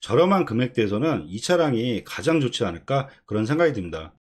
저렴한 금액대에서는 이 차량이 가장 좋지 않을까 그런 생각이 듭니다.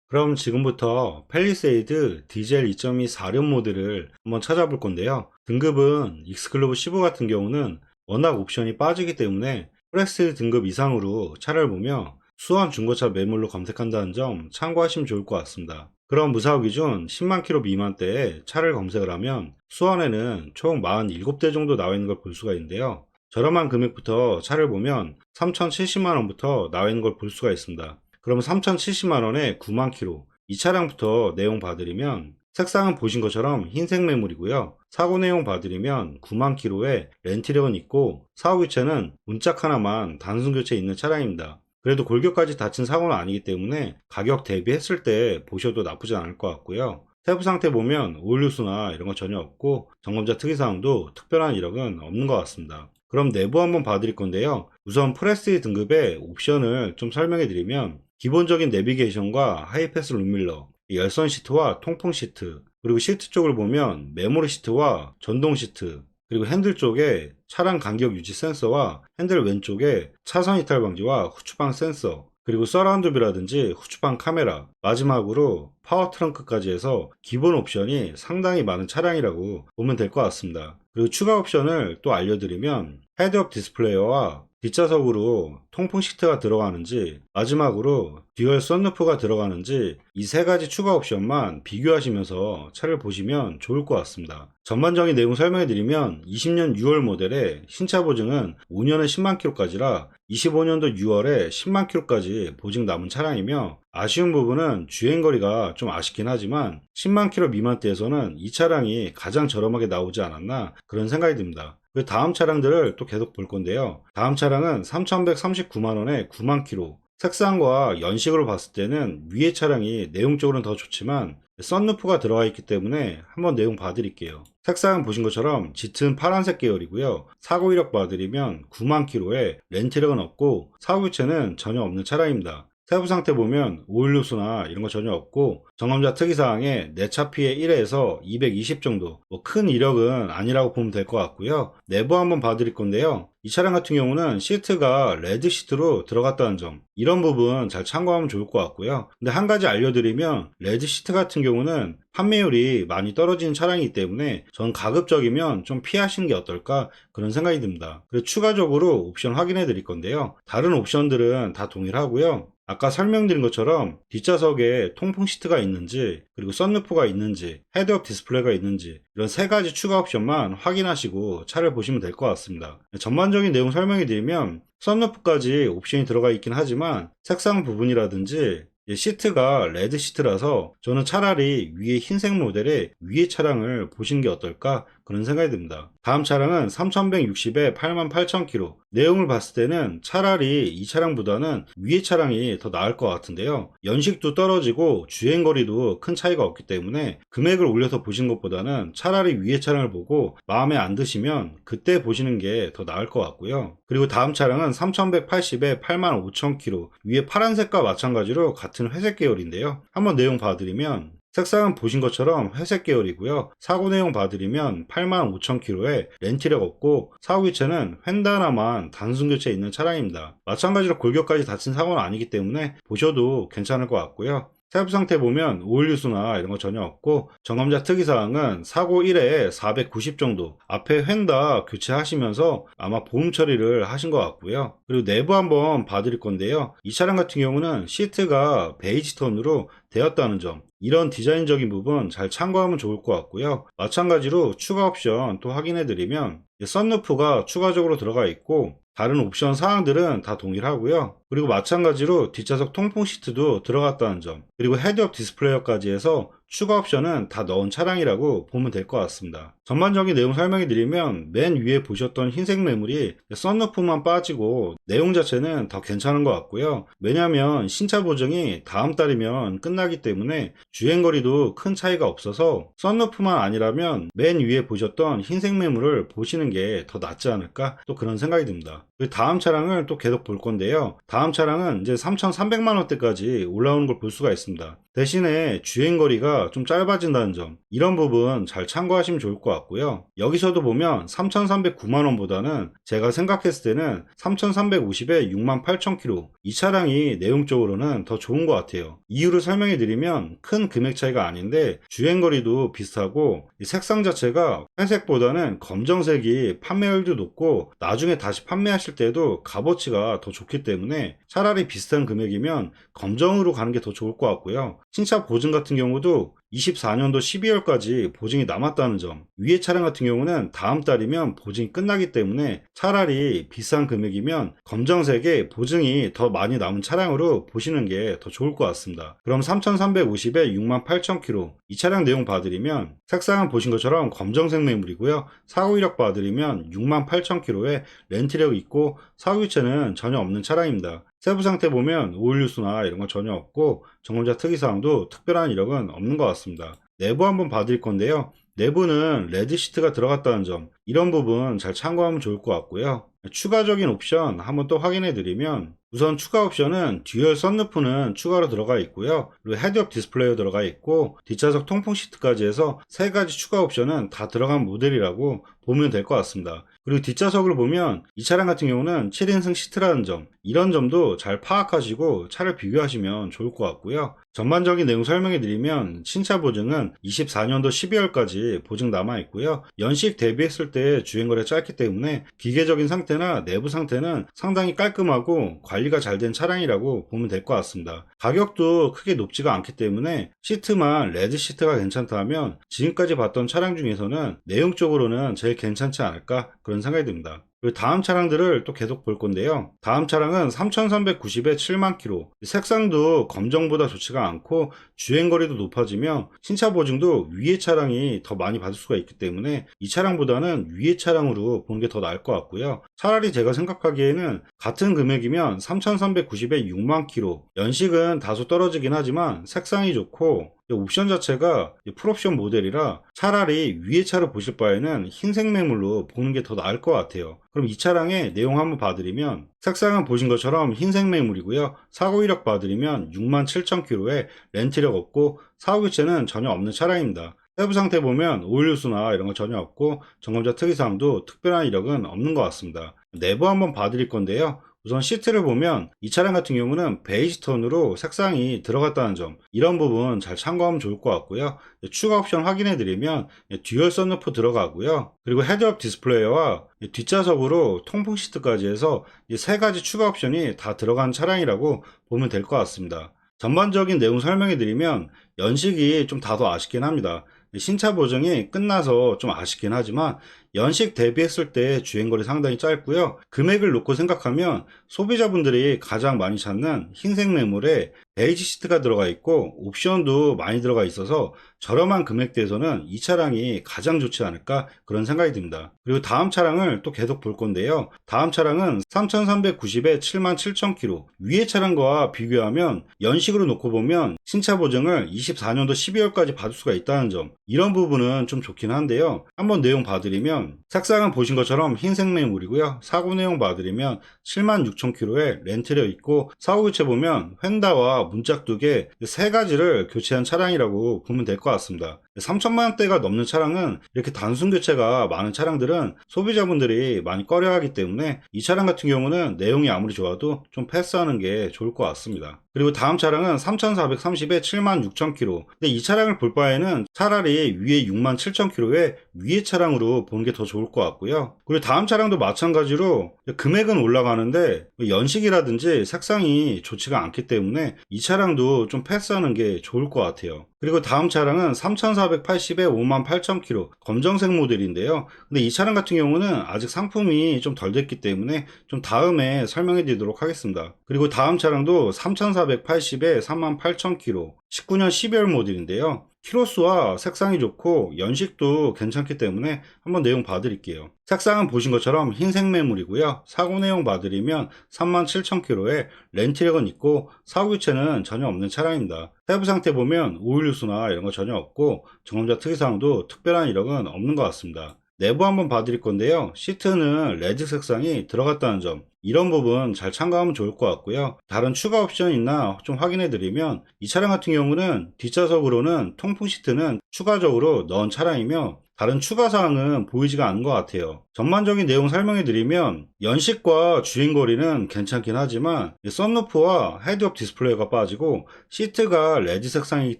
그럼 지금부터 팰리세이드 디젤 2.2 4륜 모델을 한번 찾아볼 건데요. 등급은 익스클루브 15 같은 경우는 워낙 옵션이 빠지기 때문에 프레스티지 등급 이상으로 차를 보며 수원 중고차 매물로 검색한다는 점 참고하시면 좋을 것 같습니다. 그럼 무사고 기준 10만 킬로 미만대에 차를 검색을 하면 수원에는 총 47대 정도 나와 있는 걸 볼 수가 있는데요. 저렴한 금액부터 차를 보면 3,070만 원부터 나와 있는 걸 볼 수가 있습니다. 그럼 3,070만 원에 9만 킬로, 이 차량부터 내용 봐드리면 색상은 보신 것처럼 흰색 매물이고요. 사고 내용 봐드리면 9만 킬로에 렌트력은 있고 사고 교체는 문짝 하나만 단순 교체 있는 차량입니다. 그래도 골격까지 다친 사고는 아니기 때문에 가격 대비했을 때 보셔도 나쁘지 않을 것 같고요. 세부 상태 보면 오일 누수나 이런 거 전혀 없고 점검자 특이사항도 특별한 이력은 없는 것 같습니다. 그럼 내부 한번 봐드릴 건데요. 우선 프레스티지 등급의 옵션을 좀 설명해 드리면 기본적인 내비게이션과 하이패스 룸밀러, 열선 시트와 통풍 시트, 그리고 시트 쪽을 보면 메모리 시트와 전동 시트, 그리고 핸들 쪽에 차량 간격 유지 센서와 핸들 왼쪽에 차선 이탈 방지와 후추방 센서, 그리고 서라운드 뷰라든지 후추방 카메라, 마지막으로 파워 트렁크까지 해서 기본 옵션이 상당히 많은 차량이라고 보면 될 것 같습니다. 그리고 추가 옵션을 또 알려드리면 헤드업 디스플레이와 뒷좌석으로 통풍 시트가 들어가는지, 마지막으로 듀얼 썬루프가 들어가는지 이 세 가지 추가 옵션만 비교하시면서 차를 보시면 좋을 것 같습니다. 전반적인 내용 설명해 드리면 20년 6월 모델의 신차 보증은 5년에 10만 킬로까지라 25년도 6월에 10만 킬로까지 보증 남은 차량이며, 아쉬운 부분은 주행거리가 좀 아쉽긴 하지만 10만 킬로 미만대에서는 이 차량이 가장 저렴하게 나오지 않았나 그런 생각이 듭니다. 그 다음 차량들을 또 계속 볼 건데요. 다음 차량은 3,139만 원에 9만 킬로. 색상과 연식으로 봤을 때는 위에 차량이 내용적으로는 더 좋지만 썬루프가 들어가 있기 때문에 한번 내용 봐드릴게요. 색상은 보신 것처럼 짙은 파란색 계열이고요. 사고 이력 봐드리면 9만 킬로에 렌트력은 없고 사고 교체는 전혀 없는 차량입니다. 세부 상태 보면 오일 누수나 이런 거 전혀 없고 점검자 특이사항에 내차 피해 1에서 220 정도, 큰 이력은 아니라고 보면 될 것 같고요. 내부 한번 봐드릴 건데요. 이 차량 같은 경우는 시트가 레드 시트로 들어갔다는 점, 이런 부분 잘 참고하면 좋을 것 같고요. 근데 한 가지 알려드리면 레드 시트 같은 경우는 판매율이 많이 떨어지는 차량이기 때문에 전 가급적이면 좀 피하시는 게 어떨까 그런 생각이 듭니다. 그리고 추가적으로 옵션 확인해 드릴 건데요. 다른 옵션들은 다 동일하고요. 아까 설명드린 것처럼 뒷좌석에 통풍 시트가 있는지, 그리고 썬루프가 있는지, 헤드업 디스플레이가 있는지, 이런 세 가지 추가 옵션만 확인하시고 차를 보시면 될 것 같습니다. 전반적인 내용 설명해 드리면 썬루프까지 옵션이 들어가 있긴 하지만 색상 부분이라든지 시트가 레드 시트라서 저는 차라리 위에 흰색 모델의 위에 차량을 보시는 게 어떨까 그런 생각이 듭니다. 다음 차량은 3160에 88,000km. 내용을 봤을 때는 차라리 이 차량보다는 위에 차량이 더 나을 것 같은데요. 연식도 떨어지고 주행거리도 큰 차이가 없기 때문에 금액을 올려서 보신 것보다는 차라리 위에 차량을 보고 마음에 안 드시면 그때 보시는 게 더 나을 것 같고요. 그리고 다음 차량은 3180에 85,000km. 위에 파란색과 마찬가지로 같은 회색 계열인데요. 한번 내용 봐드리면 색상은 보신 것처럼 회색 계열이고요. 사고 내용 봐드리면 85,000km에 렌트력 없고 사고 교체는 휀다 하나만 단순 교체 있는 차량입니다. 마찬가지로 골격까지 다친 사고는 아니기 때문에 보셔도 괜찮을 것 같고요. 세부 상태 보면 오일 누수나 이런 거 전혀 없고 점검자 특이사항은 사고 1회에 490 정도, 앞에 휀다 교체하시면서 아마 보험 처리를 하신 것 같고요. 그리고 내부 한번 봐드릴 건데요. 이 차량 같은 경우는 시트가 베이지 톤으로 되었다는 점, 이런 디자인적인 부분 잘 참고하면 좋을 것 같고요. 마찬가지로 추가 옵션 또 확인해 드리면 썬루프가 추가적으로 들어가 있고 다른 옵션 사항들은 다 동일하고요. 그리고 마찬가지로 뒷좌석 통풍 시트도 들어갔다는 점, 그리고 헤드업 디스플레이어까지 해서 추가 옵션은 다 넣은 차량이라고 보면 될 것 같습니다. 전반적인 내용 설명해 드리면 맨 위에 보셨던 흰색 매물이 썬루프만 빠지고 내용 자체는 더 괜찮은 것 같고요. 왜냐하면 신차 보증이 다음 달이면 끝나기 때문에 주행거리도 큰 차이가 없어서 썬루프만 아니라면 맨 위에 보셨던 흰색 매물을 보시는 게 더 낫지 않을까 또 그런 생각이 듭니다. 그 다음 차량을 또 계속 볼 건데요. 다음 차량은 이제 3,300만 원대까지 올라오는 걸 볼 수가 있습니다. 대신에 주행거리가 좀 짧아진다는 점, 이런 부분 잘 참고하시면 좋을 것 같고요. 여기서도 보면 3,309만 원보다는 제가 생각했을 때는 3,350에 68,000km, 이 차량이 내용적으로는 더 좋은 것 같아요. 이유를 설명해 드리면 큰 금액 차이가 아닌데 주행거리도 비슷하고 이 색상 자체가 회색보다는 검정색이 판매율도 높고 나중에 다시 판매하실 때도 값어치가 더 좋기 때문에 차라리 비슷한 금액이면 검정으로 가는 게 더 좋을 것 같고요. 신차 보증 같은 경우도 24년도 12월까지 보증이 남았다는 점, 위에 차량 같은 경우는 다음 달이면 보증이 끝나기 때문에 차라리 비싼 금액이면 검정색에 보증이 더 많이 남은 차량으로 보시는 게 더 좋을 것 같습니다. 그럼 3,350에 68,000km, 이 차량 내용 봐드리면 색상은 보신 것처럼 검정색 매물이고요. 사고 이력 봐드리면 68,000km에 렌트력 있고 사고 교체는 전혀 없는 차량입니다. 세부 상태 보면 오일 누수나 이런 건 전혀 없고 점검자 특이사항도 특별한 이력은 없는 것 같습니다. 내부 한번 봐드릴 건데요. 내부는 레드 시트가 들어갔다는 점, 이런 부분 잘 참고하면 좋을 것 같고요. 추가적인 옵션 한번 또 확인해 드리면 우선 추가 옵션은 듀얼 선루프는 추가로 들어가 있고요. 그리고 헤드업 디스플레이가 들어가 있고 뒷좌석 통풍 시트까지 해서 세 가지 추가 옵션은 다 들어간 모델이라고 보면 될 것 같습니다. 그리고 뒷좌석을 보면 이 차량 같은 경우는 7인승 시트라는 점, 이런 점도 잘 파악하시고 차를 비교하시면 좋을 것 같고요. 전반적인 내용 설명해 드리면 신차 보증은 24년도 12월까지 보증 남아 있고요. 연식 대비했을 때 주행거리가 짧기 때문에 기계적인 상태나 내부 상태는 상당히 깔끔하고 관리가 잘 된 차량이라고 보면 될 것 같습니다. 가격도 크게 높지가 않기 때문에 시트만 레드 시트가 괜찮다면 지금까지 봤던 차량 중에서는 내용적으로는 제일 괜찮지 않을까 그런 생각이 듭니다. 그리고 다음 차량들을 또 계속 볼 건데요. 다음 차량은 3,390에 7만 km, 색상도 검정보다 좋지가 않고 주행거리도 높아지며 신차 보증도 위에 차량이 더 많이 받을 수가 있기 때문에 이 차량보다는 위에 차량으로 보는 게 더 나을 것 같고요. 차라리 제가 생각하기에는 같은 금액이면 3,390에 6만 km, 연식은 다소 떨어지긴 하지만 색상이 좋고 옵션 자체가 풀옵션 모델이라 차라리 위에 차를 보실 바에는 흰색 매물로 보는 게 더 나을 것 같아요. 그럼 이 차량의 내용 한번 봐드리면 색상은 보신 것처럼 흰색 매물이고요. 사고 이력 봐드리면 67,000km에 렌트력 없고 사고 교체는 전혀 없는 차량입니다. 세부 상태 보면 오일 누수나 이런 거 전혀 없고 점검자 특이사항도 특별한 이력은 없는 것 같습니다. 내부 한번 봐드릴 건데요. 우선 시트를 보면 이 차량 같은 경우는 베이지 톤으로 색상이 들어갔다는 점, 이런 부분 잘 참고하면 좋을 것 같고요. 추가 옵션 확인해 드리면 듀얼 선루프 들어가고요. 그리고 헤드업 디스플레이와 뒷좌석으로 통풍 시트까지 해서 이 세 가지 추가 옵션이 다 들어간 차량이라고 보면 될 것 같습니다. 전반적인 내용 설명해 드리면 연식이 좀 다소 아쉽긴 합니다. 신차 보증이 끝나서 좀 아쉽긴 하지만 연식 대비했을 때 주행거리 상당히 짧고요. 금액을 놓고 생각하면 소비자분들이 가장 많이 찾는 흰색 매물에 베이지 시트가 들어가 있고 옵션도 많이 들어가 있어서 저렴한 금액대에서는 이 차량이 가장 좋지 않을까 그런 생각이 듭니다. 그리고 다음 차량을 또 계속 볼 건데요. 다음 차량은 3,390에 77,000km, 위의 차량과 비교하면 연식으로 놓고 보면 신차 보증을 24년도 12월까지 받을 수가 있다는 점, 이런 부분은 좀 좋긴 한데요. 한번 내용 봐드리면 색상은 보신 것처럼 흰색 매물이고요. 사고 내용 봐드리면 76,000km에 렌트력 있고 사고 교체 보면 휀다와 문짝 두 개, 세 가지를 교체한 차량이라고 보면 될 것 같습니다. 3천만 원대가 넘는 차량은 이렇게 단순 교체가 많은 차량들은 소비자분들이 많이 꺼려하기 때문에 이 차량 같은 경우는 내용이 아무리 좋아도 좀 패스하는 게 좋을 것 같습니다. 그리고 다음 차량은 3,430에 76,000km. 근데 이 차량을 볼 바에는 차라리 위에 67,000km에 위에 차량으로 보는 게 더 좋을 것 같고요. 그리고 다음 차량도 마찬가지로 금액은 올라가는데 연식이라든지 색상이 좋지가 않기 때문에 이 차량도 좀 패스하는 게 좋을 것 같아요. 그리고 다음 차량은 3,480에 58,000km, 검정색 모델인데요. 근데 이 차량 같은 경우는 아직 상품이 좀 덜 됐기 때문에 좀 다음에 설명해 드리도록 하겠습니다. 그리고 다음 차량도 3,480에 38,000km, 19년 12월 모델인데요. 키로수와 색상이 좋고 연식도 괜찮기 때문에 한번 내용 봐드릴게요. 색상은 보신 것처럼 흰색 매물이고요. 사고 내용 봐드리면 37,000km에 렌트력은 있고 사고 교체는 전혀 없는 차량입니다. 세부 상태 보면 오일 누수나 이런 거 전혀 없고 점검자 특이사항도 특별한 이력은 없는 것 같습니다. 내부 한번 봐드릴 건데요. 시트는 레드 색상이 들어갔다는 점, 이런 부분 잘 참고하면 좋을 것 같고요. 다른 추가 옵션이 있나 좀 확인해 드리면, 이 차량 같은 경우는 뒷좌석으로는 통풍 시트는 추가적으로 넣은 차량이며 다른 추가 사항은 보이지가 않은 것 같아요. 전반적인 내용 설명해 드리면, 연식과 주행거리는 괜찮긴 하지만 썬루프와 헤드업 디스플레이가 빠지고 시트가 레드 색상이기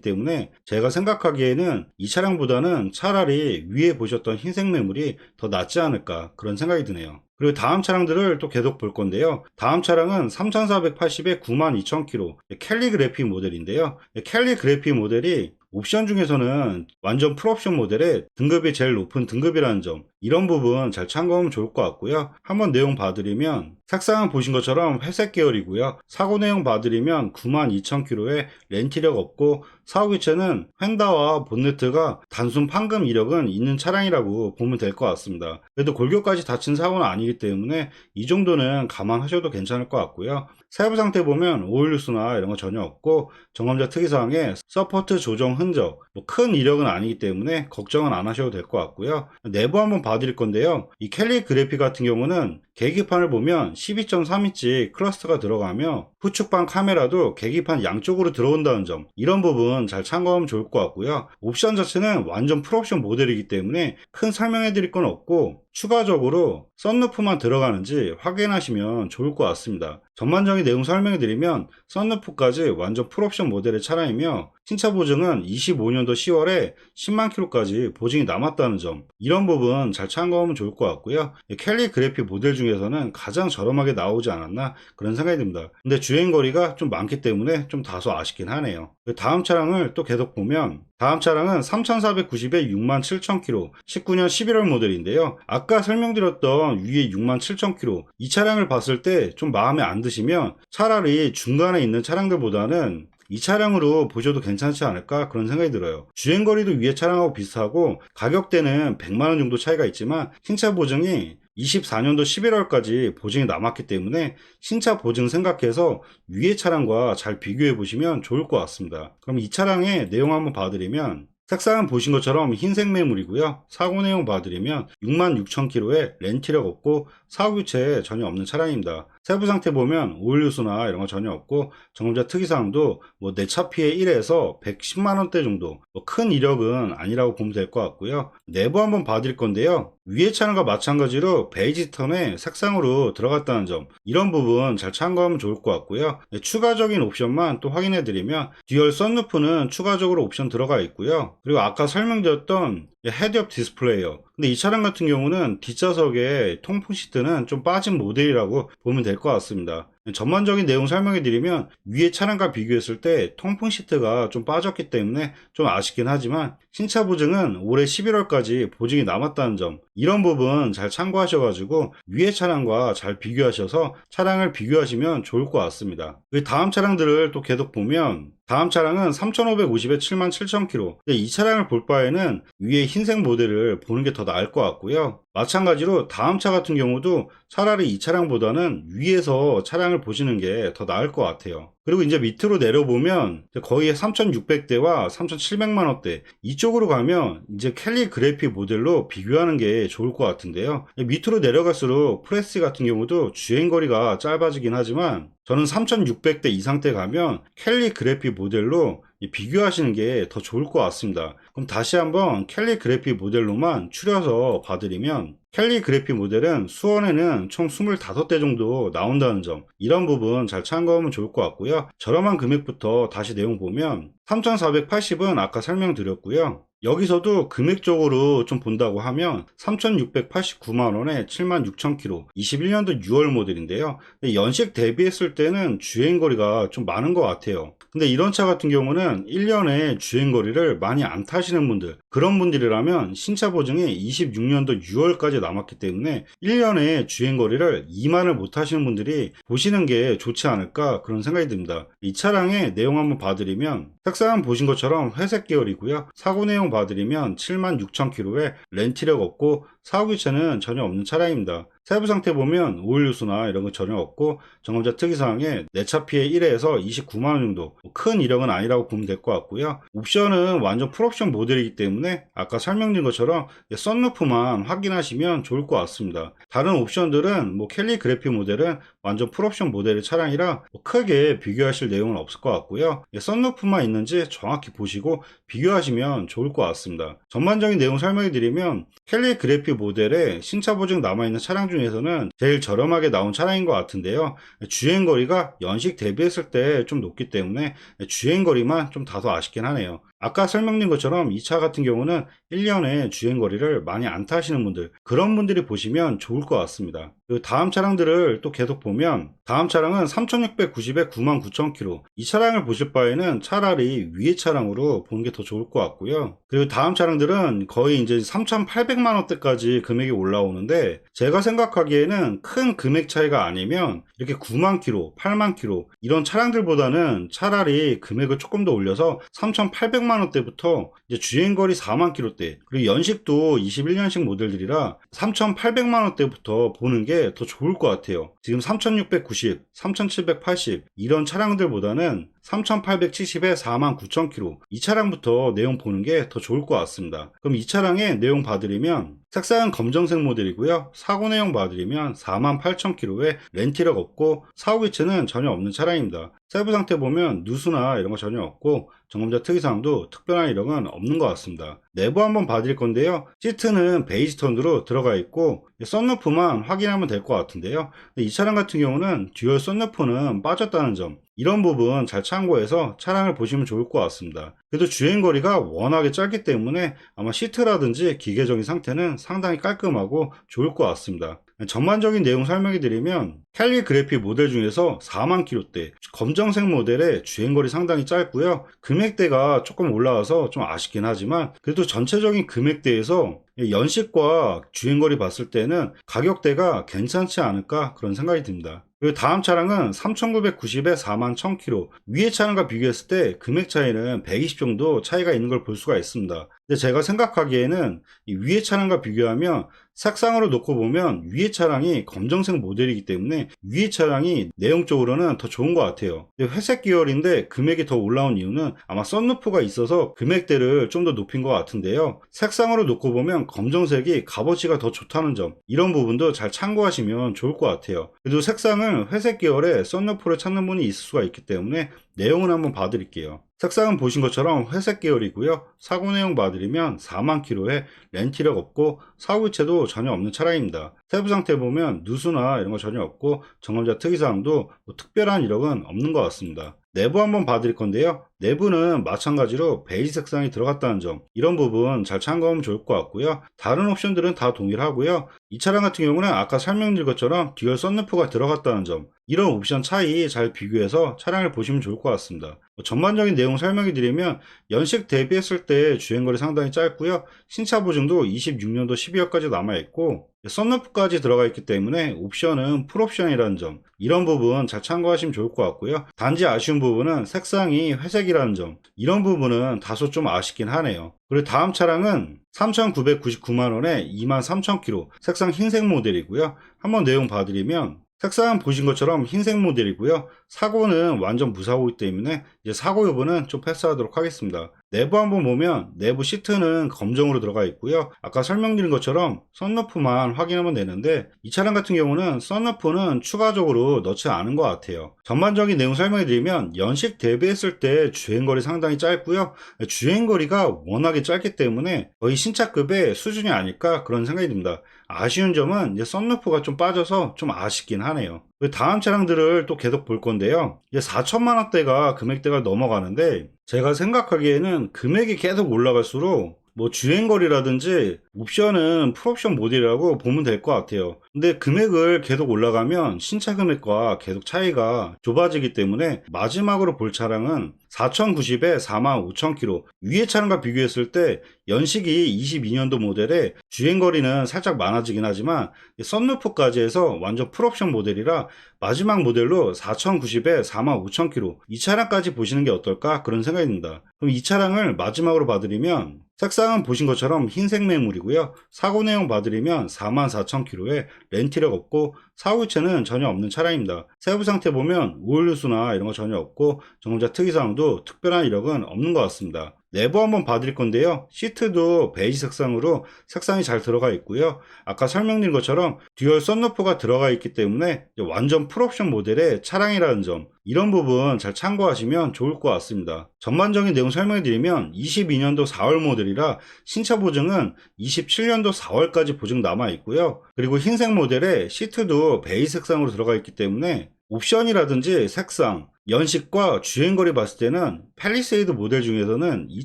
때문에 제가 생각하기에는 이 차량보다는 차라리 위에 보셨던 흰색 매물이 더 낫지 않을까, 그런 생각이 드네요. 그리고 다음 차량들을 또 계속 볼 건데요. 다음 차량은 3480에 92,000km 캘리그래피 모델인데요. 캘리그래피 모델이 옵션 중에서는 완전 풀옵션 모델의 등급이 제일 높은 등급이라는 점, 이런 부분 잘 참고하면 좋을 것 같고요. 한번 내용 봐드리면, 색상은 보신 것처럼 회색 계열이고요. 사고 내용 봐드리면 92,000km에 렌트력 없고 사고 기체는 휀다와 본네트가 단순 판금 이력은 있는 차량이라고 보면 될 것 같습니다. 그래도 골격까지 다친 사고는 아니기 때문에 이 정도는 감안하셔도 괜찮을 것 같고요. 세부 상태 보면 오일 누스나 이런 거 전혀 없고, 점검자 특이사항에 서포트 조정 흔적, 큰 이력은 아니기 때문에 걱정은 안 하셔도 될 것 같고요. 내부 한번 봐드릴 건데요. 이 캘리그래피 같은 경우는 계기판을 보면 12.3인치 클러스터가 들어가며 후측방 카메라도 계기판 양쪽으로 들어온다는 점, 이런 부분 잘 참고하면 좋을 것 같고요. 옵션 자체는 완전 풀옵션 모델이기 때문에 큰 설명해 드릴 건 없고, 추가적으로 썬루프만 들어가는지 확인하시면 좋을 것 같습니다. 전반적인 내용 설명해 드리면, 썬루프까지 완전 풀옵션 모델의 차량이며 신차 보증은 25년도 10월에 10만 킬로까지 보증이 남았다는 점, 이런 부분 잘 참고하면 좋을 것 같고요. 캘리그래피 모델 중에서는 가장 저렴하게 나오지 않았나, 그런 생각이 듭니다. 근데 주행거리가 좀 많기 때문에 좀 다소 아쉽긴 하네요. 다음 차량을 또 계속 보면, 다음 차량은 3490에 67,000km 19년 11월 모델인데요. 아까 설명드렸던 위에 67,000km 이 차량을 봤을 때 좀 마음에 안 드시면 차라리 중간에 있는 차량들보다는 이 차량으로 보셔도 괜찮지 않을까, 그런 생각이 들어요. 주행거리도 위에 차량하고 비슷하고 가격대는 100만원 정도 차이가 있지만 신차 보증이 24년도 11월까지 보증이 남았기 때문에 신차 보증 생각해서 위에 차량과 잘 비교해 보시면 좋을 것 같습니다. 그럼 이 차량의 내용 한번 봐드리면, 색상은 보신 것처럼 흰색 매물이고요. 사고 내용 봐드리면 66,000km에 렌트력 없고 사고 교체 전혀 없는 차량입니다. 세부 상태 보면 오일 누스나 이런 거 전혀 없고, 점검자 특이사항도 내 차 피해 1에서 110만원대 정도, 큰 이력은 아니라고 보면 될 것 같고요. 내부 한번 봐드릴 건데요. 위에 차량과 마찬가지로 베이지 턴의 색상으로 들어갔다는 점, 이런 부분 잘 참고하면 좋을 것 같고요. 추가적인 옵션만 또 확인해 드리면, 듀얼 썬루프는 추가적으로 옵션 들어가 있고요. 그리고 아까 설명드렸던 헤드업 디스플레이어, 근데 이 차량 같은 경우는 뒷좌석에 통풍 시트는 좀 빠진 모델이라고 보면 될 것 같습니다. 전반적인 내용 설명해 드리면, 위에 차량과 비교했을 때 통풍 시트가 좀 빠졌기 때문에 좀 아쉽긴 하지만 신차 보증은 올해 11월까지 보증이 남았다는 점, 이런 부분 잘 참고하셔가지고 위에 차량과 잘 비교하셔서 차량을 비교하시면 좋을 것 같습니다. 그 다음 차량들을 또 계속 보면, 다음 차량은 3550에 77,000km. 이 차량을 볼 바에는 위에 흰색 모델을 보는 게 더 나을 것 같고요. 마찬가지로 다음 차 같은 경우도 차라리 이 차량보다는 위에서 차량을 보시는 게 더 나을 것 같아요. 그리고 이제 밑으로 내려보면 거의 3,600대와 3,700만원대 이쪽으로 가면 이제 캘리그래피 모델로 비교하는 게 좋을 것 같은데요. 밑으로 내려갈수록 프레스 같은 경우도 주행거리가 짧아지긴 하지만 저는 3,600대 이상대 가면 캘리그래피 모델로 비교하시는 게 더 좋을 것 같습니다. 그럼 다시 한번 캘리그래피 모델로만 추려서 봐드리면, 캘리그래피 모델은 수원에는 총 25대 정도 나온다는 점, 이런 부분 잘 참고하면 좋을 것 같고요. 저렴한 금액부터 다시 내용 보면 3,480은 아까 설명드렸고요. 여기서도 금액적으로 좀 본다고 하면 3,689만원에 76,000km 21년도 6월 모델인데요. 연식 대비했을 때는 주행거리가 좀 많은 것 같아요. 근데 이런 차 같은 경우는 1년에 주행거리를 많이 안 타시는 분들, 그런 분들이라면 신차 보증이 26년도 6월까지 남았기 때문에 1년에 주행거리를 2만을 못 하시는 분들이 보시는 게 좋지 않을까, 그런 생각이 듭니다. 이 차량의 내용 한번 봐드리면, 색상은 보신 것처럼 회색 계열이고요. 사고 내용 봐드리면 76,000km에 렌트력 없고 사후기체는 전혀 없는 차량입니다. 세부 상태 보면 오일 누수나 이런 거 전혀 없고 점검자 특이사항에 내차 피해 1회에서 29만원 정도, 큰 이력은 아니라고 보면 될 것 같고요. 옵션은 완전 풀옵션 모델이기 때문에 아까 설명드린 것처럼 썬루프만 확인하시면 좋을 것 같습니다. 다른 옵션들은 캘리그래피 모델은 완전 풀옵션 모델의 차량이라 크게 비교하실 내용은 없을 것 같고요. 썬루프만 있는지 정확히 보시고 비교하시면 좋을 것 같습니다. 전반적인 내용 설명해 드리면 캘리그래피 모델의 신차 보증 남아있는 차량 중에서는 제일 저렴하게 나온 차량인 것 같은데요. 주행거리가 연식 대비했을 때 좀 높기 때문에 주행거리만 좀 다소 아쉽긴 하네요. 아까 설명드린 것처럼 이 차 같은 경우는 1년에 주행거리를 많이 안 타시는 분들, 그런 분들이 보시면 좋을 것 같습니다. 그 다음 차량들을 또 계속 보면 다음 차량은 3690에 99,000km. 이 차량을 보실 바에는 차라리 위의 차량으로 보는 게 더 좋을 것 같고요. 그리고 다음 차량들은 거의 이제 3,800만 원대까지 금액이 올라오는데 제가 생각하기에는 큰 금액 차이가 아니면 이렇게 9만 km, 8만 km 이런 차량들보다는 차라리 금액을 조금 더 올려서 3,800만 원대부터 이제 주행거리 4만 km대, 그리고 연식도 21년식 모델들이라 3,800만 원대부터 보는 게 더 좋을 것 같아요. 지금 3,690, 3,780 이런 차량들보다는 3,870에 49,000km 이 차량부터 내용 보는 게 더 좋을 것 같습니다. 그럼 이 차량의 내용 봐드리면 색상은 검정색 모델이고요. 사고 내용 봐드리면 48,000km에 렌티력 없고 사후기체는 전혀 없는 차량입니다. 세부 상태 보면 누수나 이런 거 전혀 없고 점검자 특이사항도 특별한 이력은 없는 것 같습니다. 내부 한번 봐드릴 건데요. 시트는 베이지 톤으로 들어가 있고 썬루프만 확인하면 될 것 같은데요. 이 차량 같은 경우는 듀얼 썬루프는 빠졌다는 점, 이런 부분 잘 참고해서 차량을 보시면 좋을 것 같습니다. 그래도 주행거리가 워낙에 짧기 때문에 아마 시트라든지 기계적인 상태는 상당히 깔끔하고 좋을 것 같습니다. 전반적인 내용 설명해 드리면 캘리그래피 모델 중에서 4만 km대 검정색 모델의 주행거리 상당히 짧고요. 금액대가 조금 올라와서 좀 아쉽긴 하지만 그래도 전체적인 금액대에서 연식과 주행거리 봤을 때는 가격대가 괜찮지 않을까 그런 생각이 듭니다. 그리고 다음 차량은 3,990에 41,000km. 위의 차량과 비교했을 때 금액 차이는 120 정도 차이가 있는 걸 볼 수가 있습니다. 근데 제가 생각하기에는 이 위의 차량과 비교하면 색상으로 놓고 보면 위의 차량이 검정색 모델이기 때문에 위의 차량이 내용적으로는 더 좋은 것 같아요. 회색 계열인데 금액이 더 올라온 이유는 아마 썬루프가 있어서 금액대를 좀 더 높인 것 같은데요. 색상으로 놓고 보면 검정색이 값어치가 더 좋다는 점, 이런 부분도 잘 참고하시면 좋을 것 같아요. 그래도 색상은 회색 계열의 썬루프를 찾는 분이 있을 수가 있기 때문에 내용을 한번 봐드릴게요. 색상은 보신 것처럼 회색 계열이고요. 사고 내용 봐드리면 4만 km에 렌티력 없고 사후기체도 전혀 없는 차량입니다. 세부 상태 보면 누수나 이런 거 전혀 없고 점검자 특이사항도 특별한 이력은 없는 것 같습니다. 내부 한번 봐드릴 건데요. 내부는 마찬가지로 베이지 색상이 들어갔다는 점, 이런 부분 잘 참고하면 좋을 것 같고요. 다른 옵션들은 다 동일하고요. 이 차량 같은 경우는 아까 설명드린 것처럼 듀얼 썬루프가 들어갔다는 점, 이런 옵션 차이 잘 비교해서 차량을 보시면 좋을 것 같습니다. 전반적인 내용 설명해 드리면 연식 대비했을 때 주행거리 상당히 짧고요. 신차 보증도 26년도 12월까지 남아있고 썬루프까지 들어가 있기 때문에 옵션은 풀옵션이라는 점, 이런 부분 잘 참고하시면 좋을 것 같고요. 단지 아쉬운 부분은 색상이 회색이라는 점, 이런 부분은 다소 좀 아쉽긴 하네요. 그리고 다음 차량은 3,999만원에 23,000km 색상 흰색 모델이고요. 한번 내용 봐드리면 색상은 보신 것처럼 흰색 모델이고요. 사고는 완전 무사고이기 때문에 이제 사고 여부는 좀 패스하도록 하겠습니다. 내부 한번 보면 내부 시트는 검정으로 들어가 있고요. 아까 설명드린 것처럼 썬루프만 확인하면 되는데 이 차량 같은 경우는 썬루프는 추가적으로 넣지 않은 것 같아요. 전반적인 내용 설명해 드리면 연식 대비했을 때 주행거리 상당히 짧고요. 주행거리가 워낙에 짧기 때문에 거의 신차급의 수준이 아닐까 그런 생각이 듭니다. 아쉬운 점은 이제 썬루프가 좀 빠져서 좀 아쉽긴 하네요. 다음 차량들을 또 계속 볼 건데요. 이제 4천만 원대가 금액대가 넘어가는데 제가 생각하기에는 금액이 계속 올라갈수록 주행거리라든지 옵션은 풀옵션 모델이라고 보면 될 것 같아요. 근데 금액을 계속 올라가면 신차 금액과 계속 차이가 좁아지기 때문에 마지막으로 볼 차량은 4,090에 45,000km. 위의 차량과 비교했을 때 연식이 22년도 모델에 주행거리는 살짝 많아지긴 하지만 썬루프까지 해서 완전 풀옵션 모델이라 마지막 모델로 4,090에 45,000km. 이 차량까지 보시는 게 어떨까 그런 생각이 듭니다. 그럼 이 차량을 마지막으로 봐드리면 색상은 보신 것처럼 흰색 매물이고 드리고요. 사고 내용 봐드리면 44,000km에 렌트력 없고 사후유체는 전혀 없는 차량입니다. 세부 상태 보면 오일 누수나 이런 거 전혀 없고 전공자 특이사항도 특별한 이력은 없는 것 같습니다. 내부 한번 봐드릴 건데요. 시트도 베이지 색상으로 색상이 잘 들어가 있고요. 아까 설명드린 것처럼 듀얼 썬루프가 들어가 있기 때문에 완전 풀옵션 모델의 차량이라는 점, 이런 부분 잘 참고하시면 좋을 것 같습니다. 전반적인 내용 설명해드리면 22년도 4월 모델이라 신차 보증은 27년도 4월까지 보증 남아 있고요. 그리고 흰색 모델에 시트도 베이지 색상으로 들어가 있기 때문에 옵션이라든지 색상, 연식과 주행거리 봤을 때는 팰리세이드 모델 중에서는 이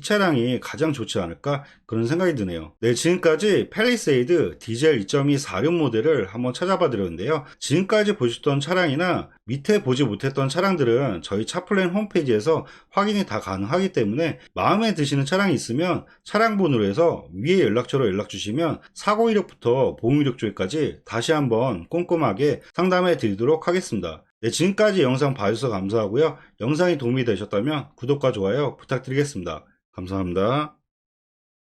차량이 가장 좋지 않을까 그런 생각이 드네요. 네, 지금까지 팰리세이드 디젤 2.2 4륜 모델을 한번 찾아봐 드렸는데요. 지금까지 보셨던 차량이나 밑에 보지 못했던 차량들은 저희 차플랜 홈페이지에서 확인이 다 가능하기 때문에 마음에 드시는 차량이 있으면 차량 번호로 해서 위에 연락처로 연락 주시면 사고 이력부터 보험 이력 쪽까지 다시 한번 꼼꼼하게 상담해 드리도록 하겠습니다. 네, 지금까지 영상 봐주셔서 감사하고요. 영상이 도움이 되셨다면 구독과 좋아요 부탁드리겠습니다. 감사합니다.